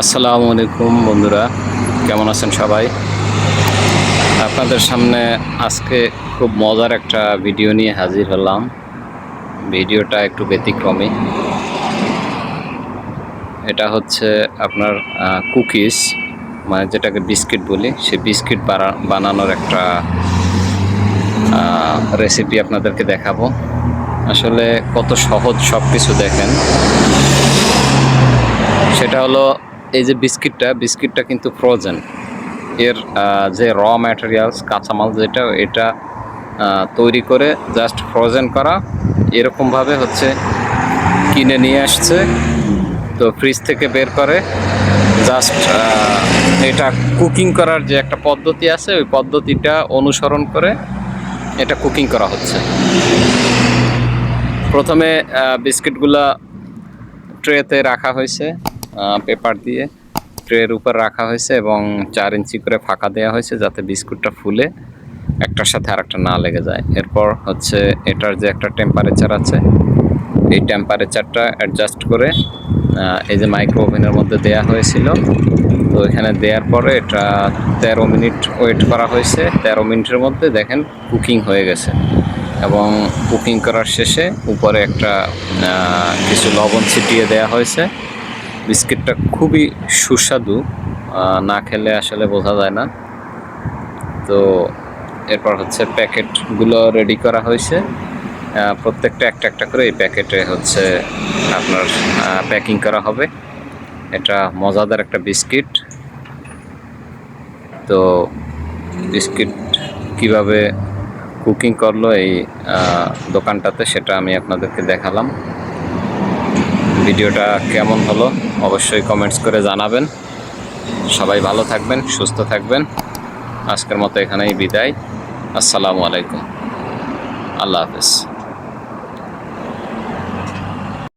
আসসালামু আলাইকুম বন্ধুরা, কেমন আছেন সবাই? আপনাদের সামনে আজকে খুব মজার একটা ভিডিও নিয়ে হাজির হলাম। ভিডিওটা একটু ব্যতিক্রমী। এটা হচ্ছে আপনার কুকিজ, মানে যেটাকে বিস্কিট বলি, সেই বিস্কিট বানানোর একটা রেসিপি আপনাদেরকে দেখাবো। আসলে কত সহজ সব কিছু দেখেন। সেটা হলো এই যে বিস্কিটটা কিন্তু ফ্রোজেন। এর যে র ম্যাটেরিয়ালস, কাঁচামাল যেটা, এটা তৈরি করে জাস্ট ফ্রোজেন করা এরকমভাবে হচ্ছে কিনে নিয়ে আসছে। তো ফ্রিজ থেকে বের করে জাস্ট এটা কুকিং করার যে একটা পদ্ধতি আছে, ওই পদ্ধতিটা অনুসরণ করে এটা কুকিং করা হচ্ছে। প্রথমে বিস্কিটগুলা ট্রেতে রাখা হয়েছে, পেপার দিয়ে ট্রের উপর রাখা হয়েছে এবং 4 ইঞ্চি করে ফাঁকা দেওয়া হয়েছে যাতে বিস্কুটটা ফুলে একটার সাথে আরেকটা না লেগে যায়। এরপর হচ্ছে এটার যে একটা টেম্পারেচার আছে, এই টেম্পারেচারটা অ্যাডজাস্ট করে এই যে মাইক্রো ওভেনের মধ্যে দেয়া হয়েছিল। তো এখানে দেওয়ার পরে এটা 13 মিনিট ওয়েট করা হয়েছে। 13 মিনিটের মধ্যে দেখেন কুকিং হয়ে গেছে এবং কুকিং করার শেষে উপরে একটা কিছু লবণ ছিটিয়ে দেওয়া হয়েছে। বিস্কিটটা খুবই সুস্বাদু, না খেলে আসলে বোঝা যায় না। তো এরপর হচ্ছে প্যাকেটগুলো রেডি করা হয়েছে। প্রত্যেকটা একটা একটা করে এই প্যাকেটে হচ্ছে আপনার প্যাকিং করা হবে। এটা মজাদার একটা বিস্কিট। তো বিস্কিট কিভাবে কুকিং করলো এই দোকানটাতে, সেটা আমি আপনাদেরকে দেখালাম। ভিডিওটা কেমন হলো অবশ্যই কমেন্টস করে জানাবেন। সবাই ভালো থাকবেন, সুস্থ থাকবেন। আজকের মতো এখানেই বিদায়। আসসালামু আলাইকুম, আল্লাহ হাফেজ।